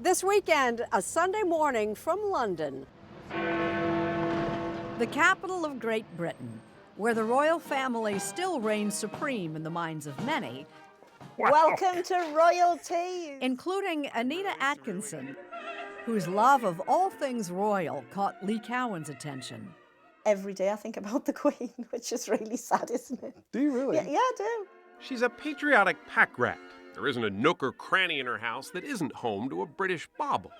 This weekend, a Sunday morning from London, the capital of Great Britain, where the royal family still reigns supreme in the minds of many. Wow. Welcome to royalty! Including Anita Atkinson, whose love of all things royal caught Lee Cowan's attention. Every day I think about the Queen, which is really sad, isn't it? Do you really? Yeah, I do. She's a patriotic pack rat. There isn't a nook or cranny in her house that isn't home to a British bauble.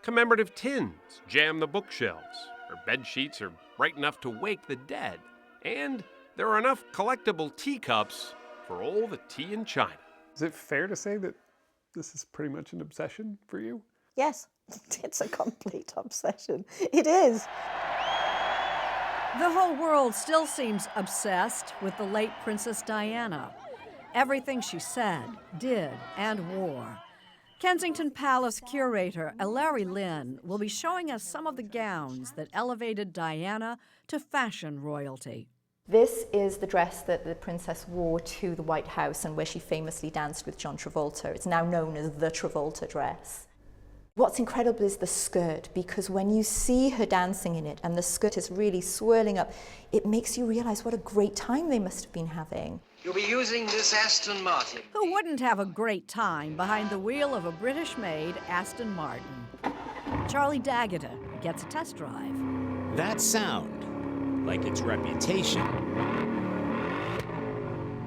Commemorative tins jam the bookshelves. Her bed sheets are bright enough to wake the dead. And there are enough collectible teacups for all the tea in China. Is it fair to say that this is pretty much an obsession for you? Yes, it's a complete obsession. It is. The whole world still seems obsessed with the late Princess Diana. Everything she said, did, and wore. Kensington Palace curator Larry Lynn will be showing us some of the gowns that elevated Diana to fashion royalty. This is the dress that the princess wore to the White House and where she famously danced with John Travolta. It's now known as the Travolta Dress. What's incredible is the skirt, because when you see her dancing in it and the skirt is really swirling up, it makes you realize what a great time they must have been having. You'll be using this Aston Martin. Who wouldn't have a great time behind the wheel of a British-made Aston Martin? Charlie D'Agata gets a test drive. That sound, like its reputation,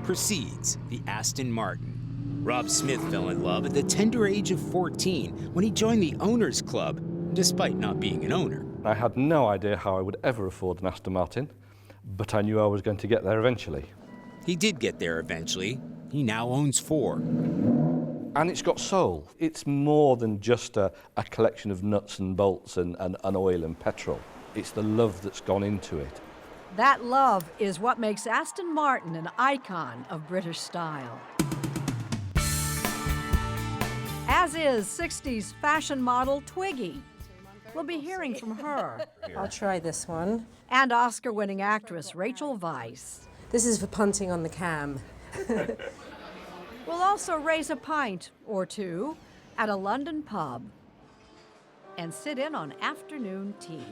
precedes the Aston Martin. Rob Smith fell in love at the tender age of 14 when he joined the Owners Club, despite not being an owner. I had no idea how I would ever afford an Aston Martin, but I knew I was going to get there eventually. He did get there eventually. He now owns 4. And it's got soul. It's more than just a collection of nuts and bolts and oil and petrol. It's the love that's gone into it. That love is what makes Aston Martin an icon of British style. As is 60s fashion model Twiggy. We'll be hearing from her. I'll try this one. And Oscar-winning actress Rachel Weisz. This is for punting on the cam. We'll also raise a pint or two at a London pub and sit in on afternoon tea.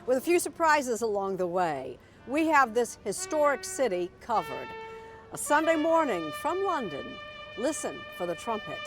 With a few surprises along the way, we have this historic city covered. A Sunday morning from London. Listen for the trumpet.